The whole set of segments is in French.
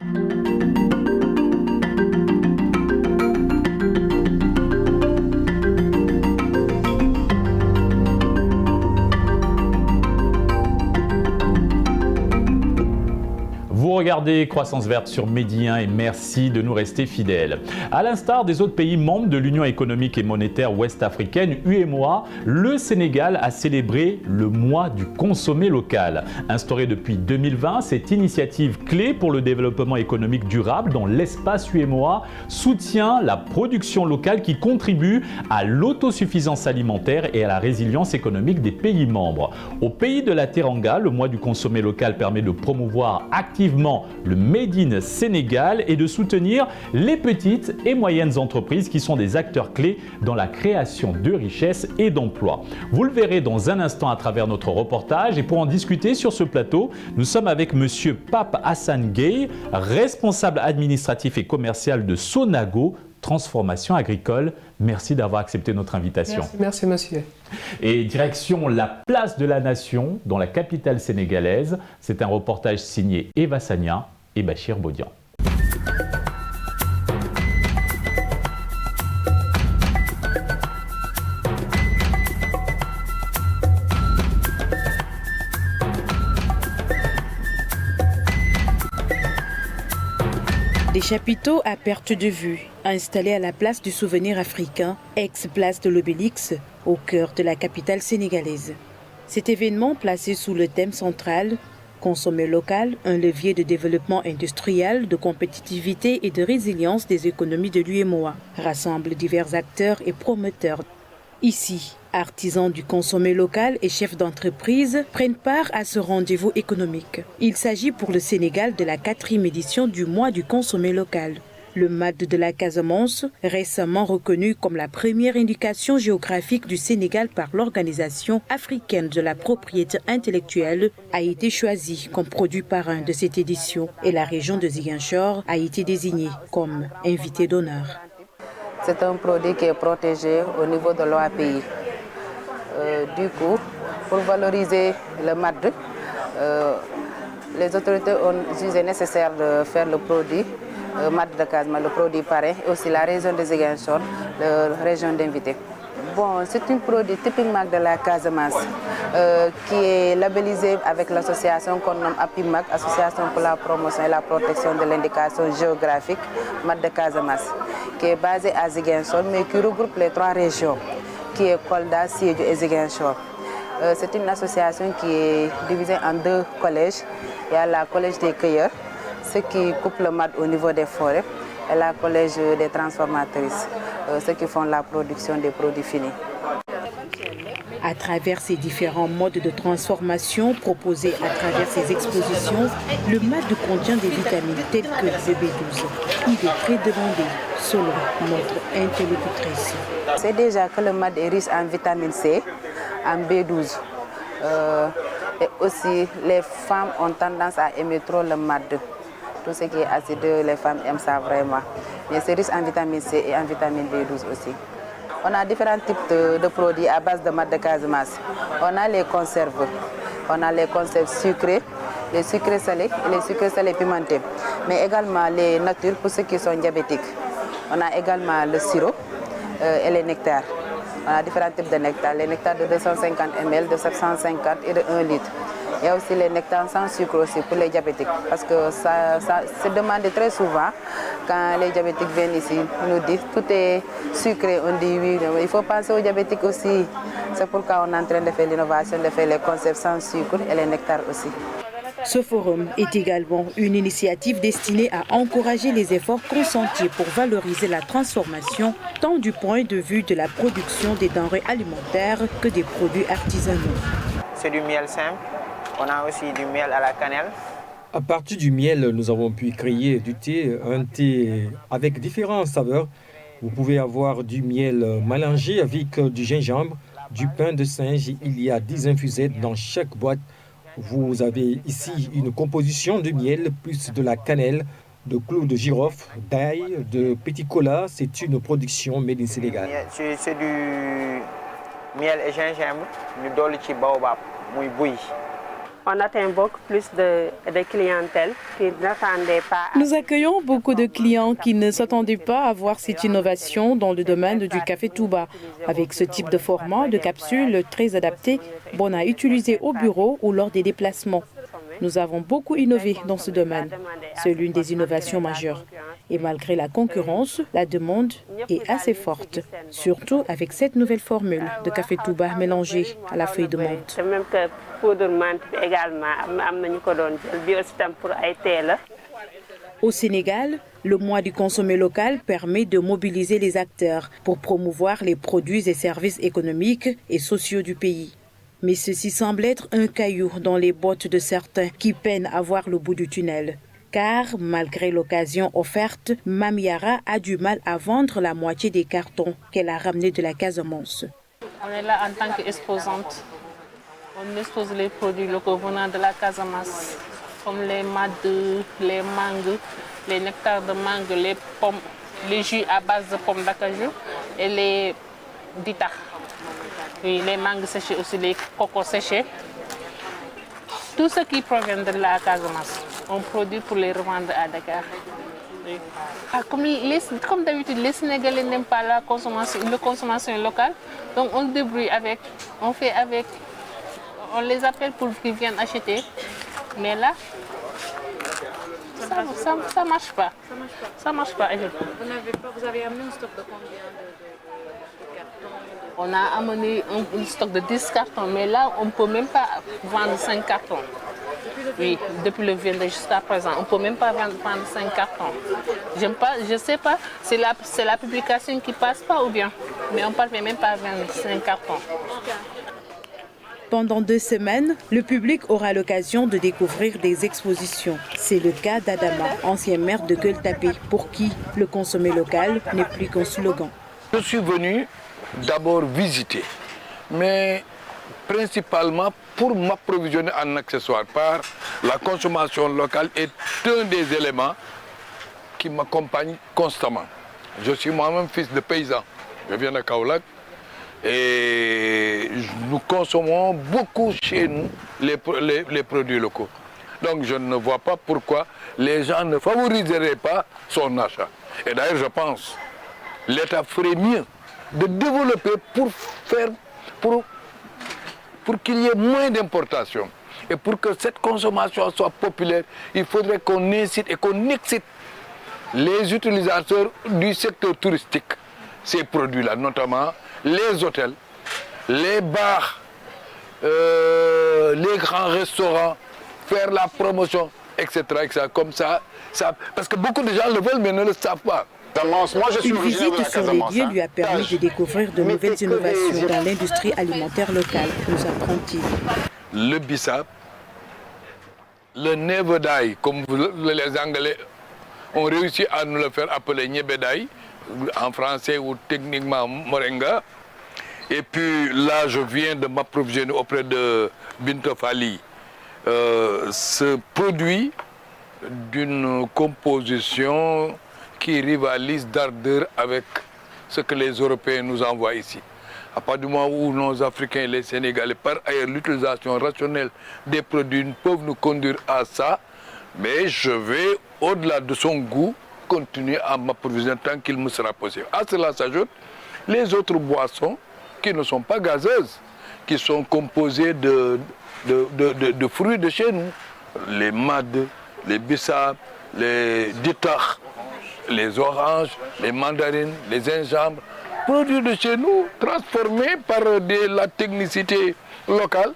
Vous regardez Croissance Verte sur Medi 1 et merci de nous rester fidèles. À l'instar des autres pays membres de l'Union économique et monétaire ouest-africaine, UEMOA, le Sénégal a célébré le mois du consommé local. Instauré depuis 2020, cette initiative clé pour le développement économique durable dans l'espace UEMOA soutient la production locale qui contribue à l'autosuffisance alimentaire et à la résilience économique des pays membres. Au pays de la Teranga, le mois du consommé local permet de promouvoir activement le Made in Sénégal et de soutenir les petites et moyennes entreprises qui sont des acteurs clés dans la création de richesses et d'emplois. Vous le verrez dans un instant à travers notre reportage et pour en discuter sur ce plateau, nous sommes avec monsieur Pape Hassan Gueye, responsable administratif et commercial de Sonago Transformation Agricole. Merci d'avoir accepté notre invitation. Merci monsieur. Et direction la place de la Nation, dans la capitale sénégalaise. C'est un reportage signé Eva Sagna et Bachir Bodian. Des chapiteaux à perte de vue, installés à la place du souvenir africain, ex-place de l'Obélix, au cœur de la capitale sénégalaise. Cet événement, placé sous le thème central « Consommer local, un levier de développement industriel, de compétitivité et de résilience des économies de l'UEMOA », rassemble divers acteurs et promoteurs. Ici, artisans du consommé local et chefs d'entreprise prennent part à ce rendez-vous économique. Il s'agit pour le Sénégal de la 4e édition du mois du consommé local. Le MAD de la Casamance, récemment reconnu comme la première indication géographique du Sénégal par l'Organisation africaine de la propriété intellectuelle, a été choisi comme produit parrain de cette édition et la région de Ziguinchor a été désignée comme invité d'honneur. C'est un produit qui est protégé au niveau de l'OAPI. Du coup, pour valoriser le MAD, les autorités ont jugé nécessaire de faire le produit MAD de Casamance, le produit parrain, et aussi la région de Ziguinchor, la région d'invité. Bon, c'est un produit typiquement de la Casamance qui est labellisé avec l'association qu'on nomme APIMAC, Association pour la promotion et la protection de l'indication géographique MAD de Casamance, qui est basée à Ziguinchor, mais qui regroupe les 3 régions, qui est Kolda, Sédhiou et Ziguinchor. C'est une association qui est divisée en 2 collèges. Il y a la collège des cueilleurs, ceux qui coupent le MAD au niveau des forêts, et la collège des transformatrices, ceux qui font la production des produits finis. À travers ces différents modes de transformation proposés à travers ces expositions, le MAD contient des vitamines telles que le B12. Il est très demandé, selon notre interlocutrice. C'est déjà que le MAD est riche en vitamine C, en B12. Et aussi, les femmes ont tendance à aimer trop le MAD. Tout ce qui est acideux, les femmes aiment ça vraiment. Mais c'est riche en vitamine C et en vitamine B12 aussi. On a différents types de produits à base de MAD de Casamance. On a les conserves. On a les conserves sucrées, les sucrés salés et les sucrés salés pimentés. Mais également les natures pour ceux qui sont diabétiques. On a également le sirop et les nectars. On a différents types de nectars. Les nectars de 250 ml, de 750 et de 1 litre. Il y a aussi les nectars sans sucre aussi pour les diabétiques. Parce que ça se demande très souvent quand les diabétiques viennent ici. Ils nous disent tout est sucré. On dit oui, il faut penser aux diabétiques aussi. C'est pourquoi on est en train de faire l'innovation, de faire les conserves sans sucre et les nectars aussi. Ce forum est également une initiative destinée à encourager les efforts consentis pour valoriser la transformation, tant du point de vue de la production des denrées alimentaires que des produits artisanaux. C'est du miel simple. On a aussi du miel à la cannelle. À partir du miel, nous avons pu créer du thé, un thé avec différentes saveurs. Vous pouvez avoir du miel mélangé avec du gingembre, du pain de singe. Il y a 10 infusettes dans chaque boîte. Vous avez ici une composition de miel, plus de la cannelle, de clous de girofle, d'ail, de petit cola. C'est une production made in Sénégal. C'est du miel et gingembre, du dolly baobab, muy bouilli. on atteint beaucoup plus de clientèle qui n'attendaient pas. Nous accueillons beaucoup de clients qui ne s'attendaient pas à voir cette innovation dans le domaine du café Touba. Avec ce type de format de capsule très adapté, bon à utiliser au bureau ou lors des déplacements. Nous avons beaucoup innové dans ce domaine. C'est l'une des innovations majeures. Et malgré la concurrence, la demande est assez forte, surtout avec cette nouvelle formule de café Touba mélangé à la feuille de menthe. Même que poudre menthe également, pour aider. Au Sénégal, le mois du consommé local permet de mobiliser les acteurs pour promouvoir les produits et services économiques et sociaux du pays. Mais ceci semble être un caillou dans les bottes de certains qui peinent à voir le bout du tunnel. Car, malgré l'occasion offerte, Mamiara a du mal à vendre la moitié des cartons qu'elle a ramenés de la Casamance. On est là en tant qu'exposante. On expose les produits locaux venant de la Casamance, comme les madeux, les mangues, les nectars de mangue, les pommes, les jus à base de pommes d'acajou et les dita. Oui, les mangues séchées aussi, les cocos séchés. Tout ce qui provient de la Casamance, on produit pour les revendre à Dakar. Oui. Comme d'habitude, les Sénégalais n'aiment pas la consommation locale, donc on se débrouille avec, on fait avec, on les appelle pour qu'ils viennent acheter. Mais là, ça marche pas. Ça marche pas. Vous avez amené un stock de combien de cartons? On a amené un stock de 10 cartons, mais là, on ne peut même pas vendre 5 cartons. Oui, depuis le 22 jusqu'à présent, on ne peut même pas vendre 5 cartons. Je ne sais pas, c'est la publication qui ne passe pas ou bien, mais on ne parvient même pas à vendre 5 cartons. Pendant 2 semaines, le public aura l'occasion de découvrir des expositions. C'est le cas d'Adama, ancien maire de Gueule-Tapée, pour qui le consommé local n'est plus qu'un slogan. Je suis venu d'abord visiter, mais principalement pour m'approvisionner en accessoires, par la consommation locale est un des éléments qui m'accompagne constamment. Je suis moi-même fils de paysan, je viens de Kaolack et nous consommons beaucoup chez nous les produits locaux. Donc je ne vois pas pourquoi les gens ne favoriseraient pas son achat. Et d'ailleurs je pense que l'État ferait mieux de développer pour qu'il y ait moins d'importations. Et pour que cette consommation soit populaire, il faudrait qu'on incite et qu'on excite les utilisateurs du secteur touristique, ces produits-là, notamment les hôtels, les bars, les grands restaurants, faire la promotion, etc. Comme ça, parce que beaucoup de gens le veulent mais ne le savent pas. Une visite sur les lieux lui a permis de découvrir de nouvelles innovations dans l'industrie alimentaire locale, nous apprend-il. Le bissap, le nevedaï, comme les Anglais ont réussi à nous le faire appeler niebedaï, en français ou techniquement moringa. Et puis là, je viens de m'approvisionner auprès de Binto Fali. Ce produit d'une composition qui rivalise d'ardeur avec ce que les Européens nous envoient ici. À partir du moment où nos Africains et les Sénégalais, par ailleurs, l'utilisation rationnelle des produits peuvent nous conduire à ça, mais je vais, au-delà de son goût, continuer à m'approvisionner tant qu'il me sera possible. À cela s'ajoutent les autres boissons qui ne sont pas gazeuses, qui sont composées de fruits de chez nous. Les mad, les bissap, les ditar, les oranges, les mandarines, les gingembre, produits de chez nous, transformés par la technicité locale.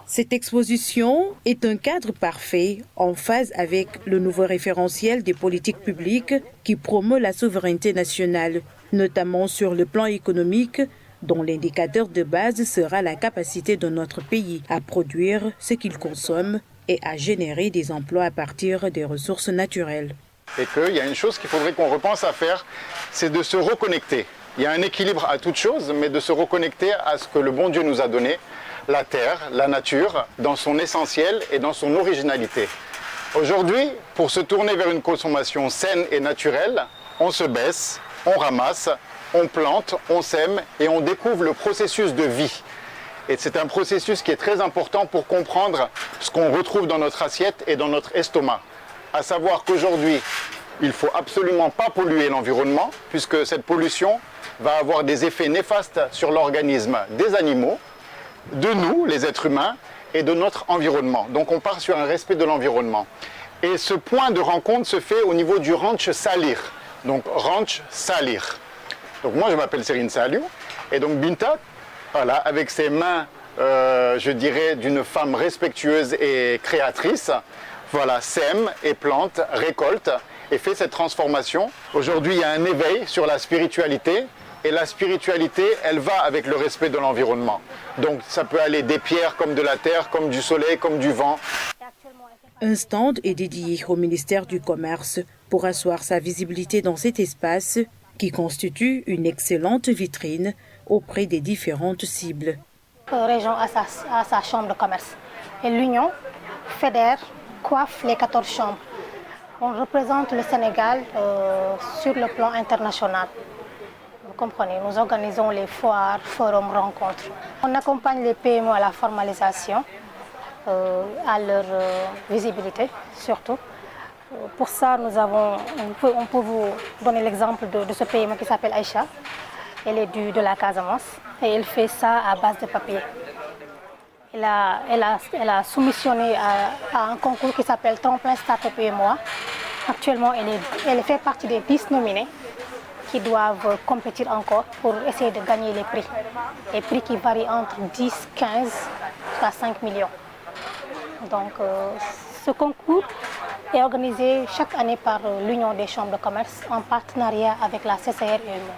Cette exposition est un cadre parfait en phase avec le nouveau référentiel des politiques publiques qui promeut la souveraineté nationale, notamment sur le plan économique, dont l'indicateur de base sera la capacité de notre pays à produire ce qu'il consomme et à générer des emplois à partir des ressources naturelles. Et qu'il y a une chose qu'il faudrait qu'on repense à faire, c'est de se reconnecter. Il y a un équilibre à toute chose, mais de se reconnecter à ce que le bon Dieu nous a donné, la terre, la nature, dans son essentiel et dans son originalité. Aujourd'hui, pour se tourner vers une consommation saine et naturelle, on se baisse, on ramasse, on plante, on sème et on découvre le processus de vie. Et c'est un processus qui est très important pour comprendre ce qu'on retrouve dans notre assiette et dans notre estomac. À savoir qu'aujourd'hui, il ne faut absolument pas polluer l'environnement, puisque cette pollution va avoir des effets néfastes sur l'organisme des animaux, de nous, les êtres humains, et de notre environnement. Donc on part sur un respect de l'environnement. Et ce point de rencontre se fait au niveau du Ranch Salir. Donc Ranch Salir. Donc moi je m'appelle Serine Saliou, et donc Binta, voilà, avec ses mains, je dirais, d'une femme respectueuse et créatrice, voilà, sème et plante, récolte, et fait cette transformation. Aujourd'hui, il y a un éveil sur la spiritualité, et la spiritualité, elle va avec le respect de l'environnement. Donc ça peut aller des pierres comme de la terre, comme du soleil, comme du vent. Un stand est dédié au ministère du Commerce pour asseoir sa visibilité dans cet espace qui constitue une excellente vitrine auprès des différentes cibles. La région a sa chambre de commerce et l'Union fédère, coiffe les 14 chambres. On représente le Sénégal sur le plan international. Vous comprenez, nous organisons les foires, forums, rencontres. On accompagne les PME à la formalisation, à leur visibilité surtout. Pour ça, on peut vous donner l'exemple de ce PME qui s'appelle Aïcha. Elle est de la Casamance et elle fait ça à base de papier. Elle a soumissionné à un concours qui s'appelle Tremplin Start-up UEMOA. Actuellement, elle fait partie des 10 nominés qui doivent compétir encore pour essayer de gagner les prix. Les prix qui varient entre 10, 15 à 5 millions. Donc, ce concours est organisé chaque année par l'Union des chambres de commerce en partenariat avec la CCR UEMOA.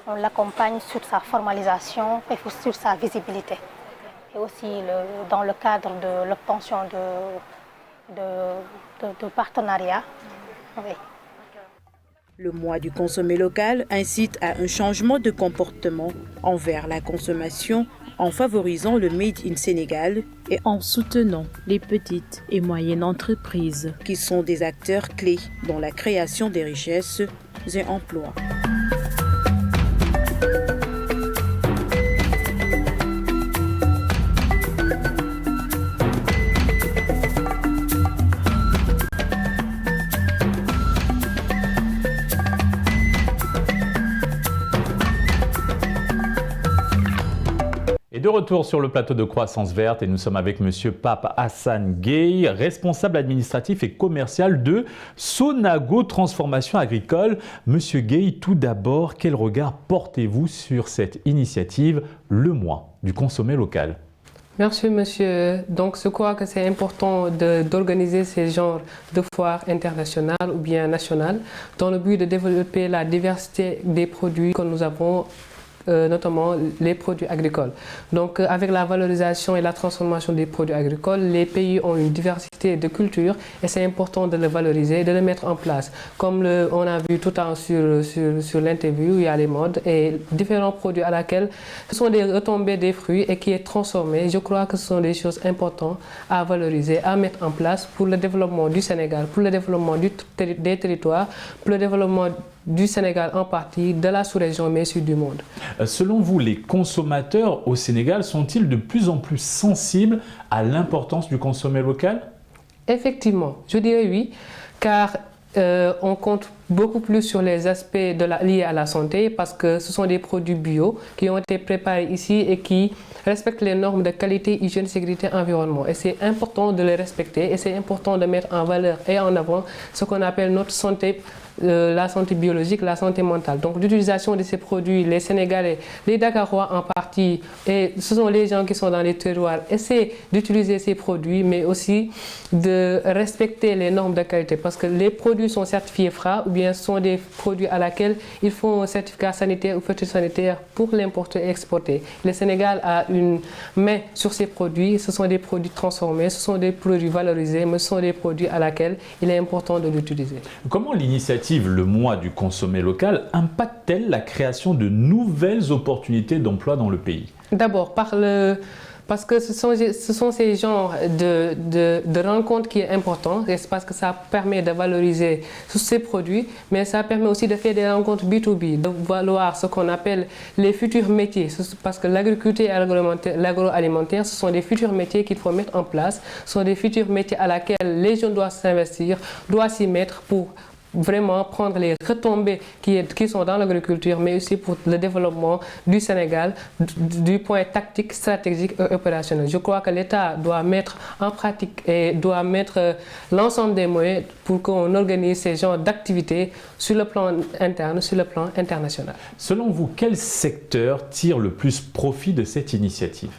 On l'accompagne sur sa formalisation et sur sa visibilité. Et aussi dans le cadre de l'obtention de partenariats. Oui. Le mois du consommé local incite à un changement de comportement envers la consommation en favorisant le Made in Sénégal et en soutenant les petites et moyennes entreprises qui sont des acteurs clés dans la création des richesses et emplois. De retour sur le plateau de Croissance Verte et nous sommes avec Monsieur Pape Hassan Gueye, responsable administratif et commercial de Sonago Transformation Agricole. Monsieur Gueye, tout d'abord, quel regard portez-vous sur cette initiative, le mois du consommé local? Merci monsieur. Donc je crois que c'est important d'organiser ces genres de foires internationales ou bien nationales dans le but de développer la diversité des produits que nous avons, notamment les produits agricoles. Donc avec la valorisation et la transformation des produits agricoles, les pays ont une diversité de cultures et c'est important de le valoriser et de le mettre en place. Comme on a vu tout à l'heure sur l'interview, il y a les modes et différents produits à laquelle ce sont des retombées des fruits et qui est transformé. Je crois que ce sont des choses importantes à valoriser, à mettre en place pour le développement du Sénégal, pour le développement des territoires, pour le développement du Sénégal en partie, de la sous-région, mais aussi du monde. Selon vous, les consommateurs au Sénégal sont-ils de plus en plus sensibles à l'importance du consommé local? Effectivement, je dirais oui, car on compte beaucoup plus sur les aspects liés à la santé parce que ce sont des produits bio qui ont été préparés ici et qui respectent les normes de qualité, hygiène, sécurité, environnement. Et c'est important de les respecter et c'est important de mettre en valeur et en avant ce qu'on appelle notre santé, la santé biologique, la santé mentale. Donc l'utilisation de ces produits, les Sénégalais, les Dakarois en partie, et ce sont les gens qui sont dans les terroirs, essaient d'utiliser ces produits, mais aussi de respecter les normes de qualité parce que les produits sont certifiés FRA ou bien sont des produits à laquelle il faut un certificat sanitaire ou phytosanitaire pour l'importer et exporter. Le Sénégal a une main sur ces produits, ce sont des produits transformés, ce sont des produits valorisés, mais ce sont des produits à laquelle il est important de l'utiliser. Comment l'initiative le mois du consommé local impacte-t-elle la création de nouvelles opportunités d'emploi dans le pays? D'abord, par Parce que ce sont ces genres de rencontres qui est important, parce que ça permet de valoriser tous ces produits, mais ça permet aussi de faire des rencontres B2B, de valoir ce qu'on appelle les futurs métiers, parce que l'agriculture et l'agroalimentaire, ce sont des futurs métiers qu'il faut mettre en place, ce sont des futurs métiers à laquelle les jeunes doivent s'investir, doivent s'y mettre pour vraiment prendre les retombées qui sont dans l'agriculture, mais aussi pour le développement du Sénégal du point tactique, stratégique et opérationnel. Je crois que l'État doit mettre en pratique et doit mettre l'ensemble des moyens pour qu'on organise ces genres d'activités sur le plan interne, sur le plan international. Selon vous, quel secteur tire le plus profit de cette initiative?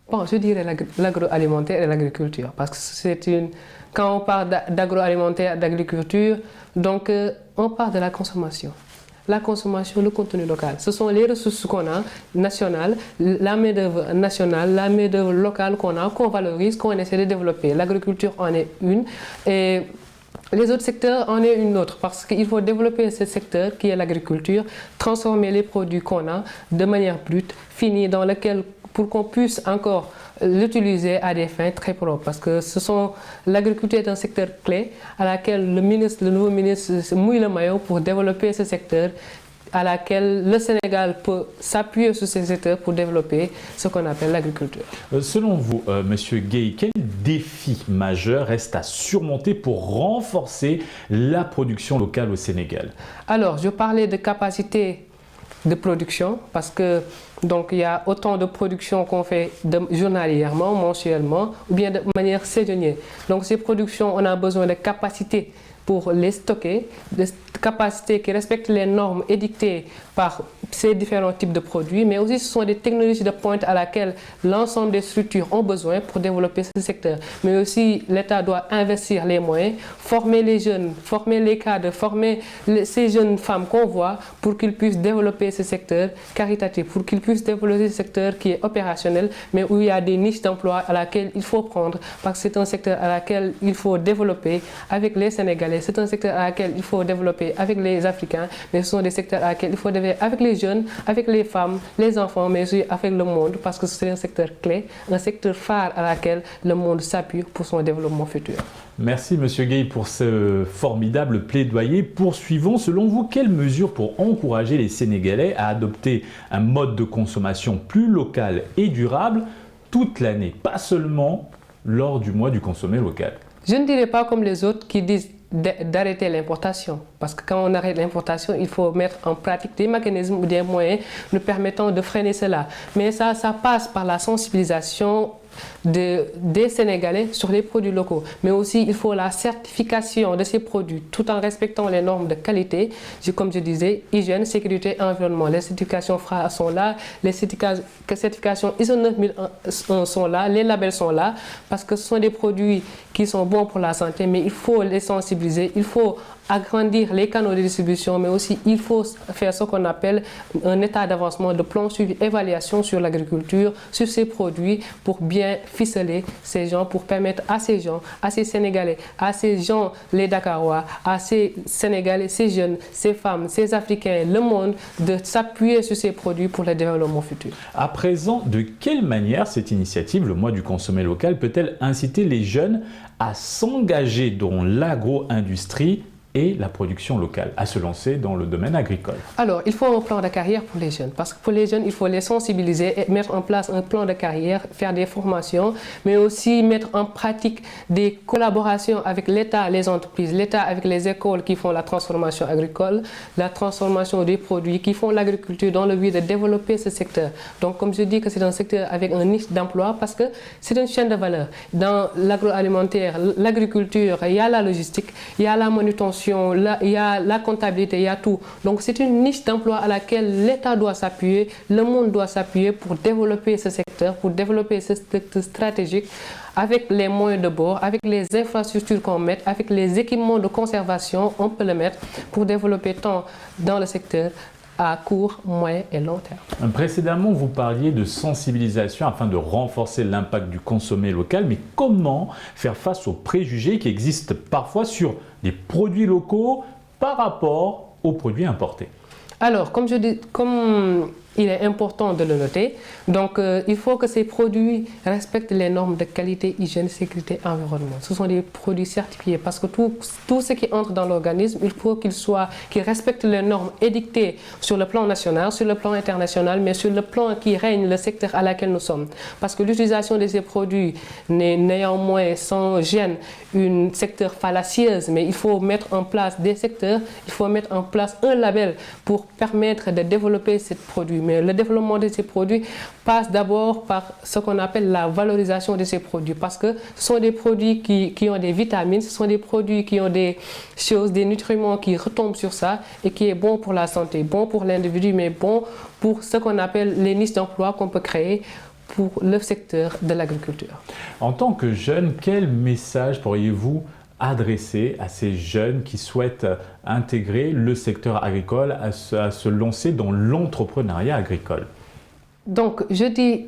Bon, je dirais l'agroalimentaire et l'agriculture, parce que quand on parle d'agroalimentaire, d'agriculture, donc on parle de la consommation. La consommation, le contenu local. Ce sont les ressources qu'on a, nationales, la main-d'œuvre nationale, la main-d'œuvre locale qu'on valorise, qu'on essaie de développer. L'agriculture en est une. Et les autres secteurs en est une autre, parce qu'il faut développer ce secteur qui est l'agriculture, transformer les produits qu'on a de manière brute, finie, dans lequel pour qu'on puisse encore l'utiliser à des fins très propres. Parce que l'agriculture est un secteur clé à laquelle le nouveau ministre mouille le maillot pour développer ce secteur, à laquelle le Sénégal peut s'appuyer sur ces secteurs pour développer ce qu'on appelle l'agriculture. Selon vous, Monsieur Gueye, quel défi majeur reste à surmonter pour renforcer la production locale au Sénégal? Alors, je parlais de capacité de production, parce que donc il y a autant de production qu'on fait journalièrement, mensuellement, ou bien de manière saisonnière. Donc ces productions, on a besoin de capacités pour les stocker, des capacités qui respectent les normes édictées par ces différents types de produits, mais aussi ce sont des technologies de pointe à laquelle l'ensemble des structures ont besoin pour développer ce secteur. Mais aussi l'État doit investir les moyens, former les jeunes, former les cadres, former ces jeunes femmes qu'on voit pour qu'ils puissent développer ce secteur caritatif, pour qu'ils puissent développer ce secteur qui est opérationnel, mais où il y a des niches d'emploi à laquelle il faut prendre, parce que c'est un secteur à laquelle il faut développer avec les Sénégalais. C'est un secteur à laquelle il faut développer avec les Africains, mais ce sont des secteurs à laquelle il faut développer avec les jeunes, avec les femmes, les enfants, mais aussi avec le monde, parce que c'est un secteur clé, un secteur phare à laquelle le monde s'appuie pour son développement futur. Merci Monsieur Gueye pour ce formidable plaidoyer. Poursuivons. Selon vous, quelles mesures pour encourager les Sénégalais à adopter un mode de consommation plus local et durable toute l'année, pas seulement lors du mois du consommé local? Je ne dirais pas comme les autres qui disent d'arrêter l'importation. Parce que quand on arrête l'importation, il faut mettre en pratique des mécanismes ou des moyens nous permettant de freiner cela. Mais ça passe par la sensibilisation des Sénégalais sur les produits locaux. Mais aussi, il faut la certification de ces produits tout en respectant les normes de qualité. Comme je disais, hygiène, sécurité, environnement. Les certifications FRA sont là, les certifications ISO 9001 sont là, les labels sont là, parce que ce sont des produits qui sont bons pour la santé, mais il faut les sensibiliser, il faut agrandir les canaux de distribution, mais aussi il faut faire ce qu'on appelle un état d'avancement de plan suivi, évaluation sur l'agriculture, sur ces produits, pour bien ficeler ces gens, pour permettre à ces gens, à ces Sénégalais, à ces gens, les Dakarois, à ces Sénégalais, ces jeunes, ces femmes, ces Africains, le monde, de s'appuyer sur ces produits pour le développement futur. À présent, de quelle manière cette initiative, le mois du consommé local, peut-elle inciter les jeunes à s'engager dans l'agro-industrie et la production locale, à se lancer dans le domaine agricole? Alors, il faut un plan de carrière pour les jeunes, parce que pour les jeunes, il faut les sensibiliser et mettre en place un plan de carrière, faire des formations, mais aussi mettre en pratique des collaborations avec l'État, les entreprises, l'État avec les écoles qui font la transformation agricole, la transformation des produits, qui font l'agriculture dans le but de développer ce secteur. Donc, comme je dis que c'est un secteur avec un niche d'emploi, parce que c'est une chaîne de valeur. Dans l'agroalimentaire, l'agriculture, il y a la logistique, il y a la manutention, il y a la comptabilité, il y a tout. Donc c'est une niche d'emploi à laquelle l'État doit s'appuyer, le monde doit s'appuyer pour développer ce secteur, pour développer ce secteur stratégique avec les moyens de bord, avec les infrastructures qu'on met, avec les équipements de conservation, on peut le mettre pour développer tant dans le secteur à court, moyen et long terme. Précédemment, vous parliez de sensibilisation afin de renforcer l'impact du consommé local, mais comment faire face aux préjugés qui existent parfois sur des produits locaux par rapport aux produits importés? Alors, comme il est important de le noter. Donc, il faut que ces produits respectent les normes de qualité, hygiène, sécurité, environnement. Ce sont des produits certifiés parce que tout ce qui entre dans l'organisme, il faut qu'il respecte les normes édictées sur le plan national, sur le plan international, mais sur le plan qui règne le secteur à laquelle nous sommes. Parce que l'utilisation de ces produits n'est néanmoins sans gêne un secteur fallacieuse, mais il faut mettre en place des secteurs, il faut mettre en place un label pour permettre de développer ces produits. Mais le développement de ces produits passe d'abord par ce qu'on appelle la valorisation de ces produits parce que ce sont des produits qui ont des vitamines, ce sont des produits qui ont des choses, des nutriments qui retombent sur ça et qui est bon pour la santé, bon pour l'individu, mais bon pour ce qu'on appelle les niches d'emploi qu'on peut créer pour le secteur de l'agriculture. En tant que jeune, quel message pourriez-vous adresser à ces jeunes qui souhaitent intégrer le secteur agricole, à se lancer dans l'entrepreneuriat agricole? Donc, je dis,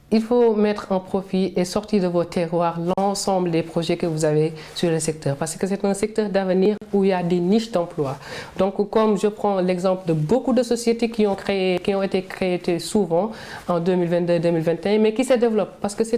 il faut mettre en profit et sortir de vos terroirs l'ensemble des projets que vous avez sur le secteur parce que c'est un secteur d'avenir où il y a des niches d'emploi. Donc, comme je prends l'exemple de beaucoup de sociétés qui ont été créées souvent en 2022-2021, mais qui se développent parce que ce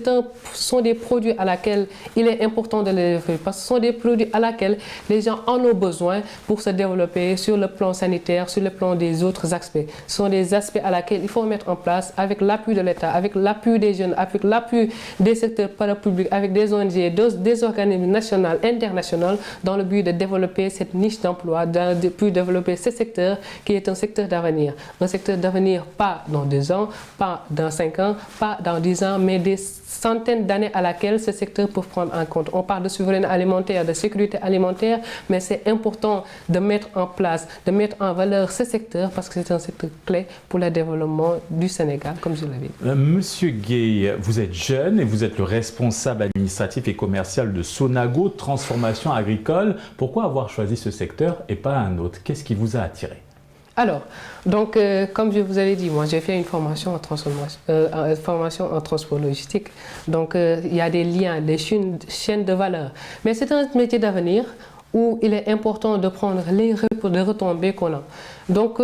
sont des produits à laquelle il est important de les développer parce que ce sont des produits à laquelle les gens en ont besoin pour se développer sur le plan sanitaire, sur le plan des autres aspects. Ce sont des aspects à laquelle il faut mettre en place avec l'appui de l'État, avec l'appui des jeunes, avec l'appui des secteurs parapublics, avec des ONG, des organismes nationaux, internationaux, dans le but de développer cette niche d'emploi, de développer ce secteur qui est un secteur d'avenir. Un secteur d'avenir pas dans 2 ans, pas dans 5 ans, pas dans 10 ans, mais des centaines d'années à laquelle ce secteur peut prendre en compte. On parle de souveraineté alimentaire, de sécurité alimentaire, mais c'est important de mettre en place, de mettre en valeur ce secteur parce que c'est un secteur clé pour le développement du Sénégal, comme je l'avais dit. Monsieur Gueye, vous êtes jeune et vous êtes le responsable administratif et commercial de Sonago Transformation Agricole. Pourquoi avoir choisi ce secteur et pas un autre? Qu'est-ce qui vous a attiré? Alors, donc, comme je vous avais dit, moi j'ai fait une formation en transport logistique. Donc, il y a des liens, des chaînes de valeur. Mais c'est un métier d'avenir où il est important de prendre les retombées qu'on a. Donc,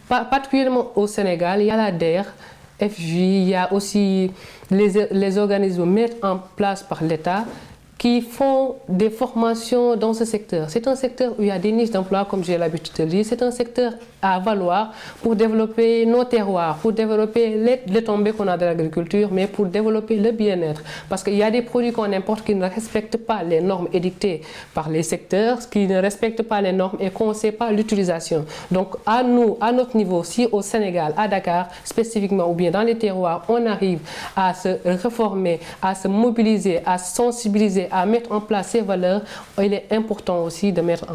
particulièrement au Sénégal, il y a la DER, FJ, il y a aussi les organismes mis en place par l'État qui font des formations dans ce secteur. C'est un secteur où il y a des niches d'emploi, comme j'ai l'habitude de dire. C'est un secteur à valoir pour développer nos terroirs, pour développer les tombées qu'on a de l'agriculture, mais pour développer le bien-être. Parce qu'il y a des produits qu'on importe qui ne respectent pas les normes édictées par les secteurs, qui ne respectent pas les normes et qu'on ne sait pas l'utilisation. Donc à nous, à notre niveau, si au Sénégal, à Dakar spécifiquement, ou bien dans les terroirs, on arrive à se réformer, à se mobiliser, à sensibiliser, à mettre en place ces valeurs, il est important aussi de mettre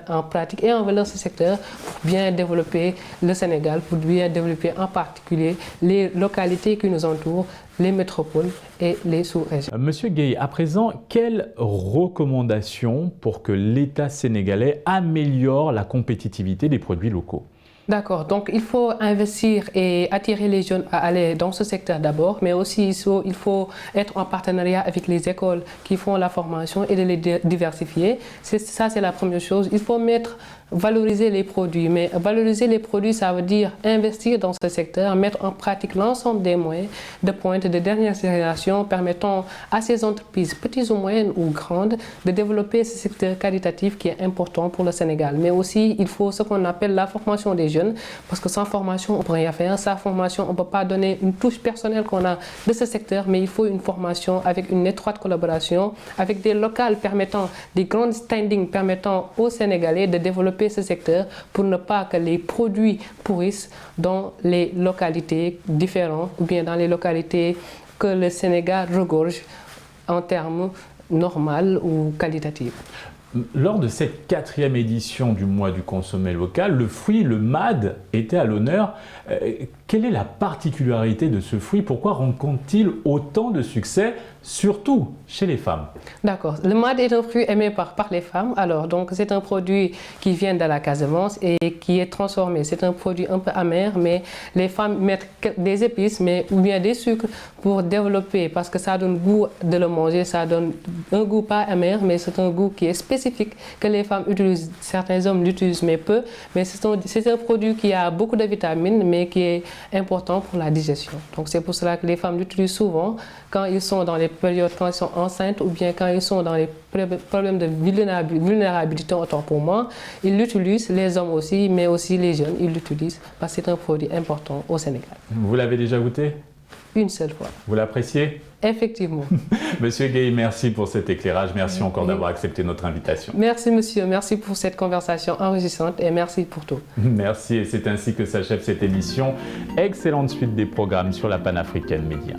en pratique et en valeur ce secteur pour bien développer le Sénégal, pour bien développer en particulier les localités qui nous entourent, les métropoles et les sous-régions. Monsieur Gueye, à présent, quelles recommandations pour que l'État sénégalais améliore la compétitivité des produits locaux? D'accord, donc il faut investir et attirer les jeunes à aller dans ce secteur d'abord, mais aussi il faut être en partenariat avec les écoles qui font la formation et de les diversifier. Ça, c'est la première chose. Il faut valoriser les produits, mais valoriser les produits, ça veut dire investir dans ce secteur, mettre en pratique l'ensemble des moyens de pointe de dernière génération permettant à ces entreprises, petites ou moyennes ou grandes, de développer ce secteur qualitatif qui est important pour le Sénégal. Mais aussi, il faut ce qu'on appelle la formation des jeunes, parce que sans formation, on ne peut rien faire. Sans formation, on ne peut pas donner une touche personnelle qu'on a de ce secteur, mais il faut une formation avec une étroite collaboration, avec des locales permettant, des grands standings permettant aux Sénégalais de développer ce secteur pour ne pas que les produits pourrissent dans les localités différentes ou bien dans les localités que le Sénégal regorge en termes normaux ou qualitatifs. Lors de cette 4e édition du mois du consommé local, le fruit, le MAD, était à l'honneur. Quelle est la particularité de ce fruit? Pourquoi rencontre-t-il autant de succès, surtout chez les femmes? D'accord. Le MAD est un fruit aimé par les femmes. Alors, donc, c'est un produit qui vient de la Casamance et qui est transformé. C'est un produit un peu amer, mais les femmes mettent des épices ou bien des sucres pour développer, parce que ça donne goût de le manger. Ça donne un goût pas amer, mais c'est un goût qui est spécifique spécifique que les femmes utilisent. Certains hommes l'utilisent mais peu, mais c'est un produit qui a beaucoup de vitamines mais qui est important pour la digestion. Donc c'est pour cela que les femmes l'utilisent souvent quand ils sont dans les périodes, quand ils sont enceintes ou bien quand ils sont dans les problèmes de vulnérabilité, autant pour moi. Ils l'utilisent, les hommes aussi, mais aussi les jeunes, ils l'utilisent parce que c'est un produit important au Sénégal. Vous l'avez déjà goûté? Une seule fois. Vous l'appréciez? Effectivement. Monsieur Gueye, merci pour cet éclairage. Merci encore d'avoir accepté notre invitation. Merci monsieur, merci pour cette conversation enrichissante et merci pour tout. Merci et c'est ainsi que s'achève cette émission. Excellente suite des programmes sur la panafricaine Média.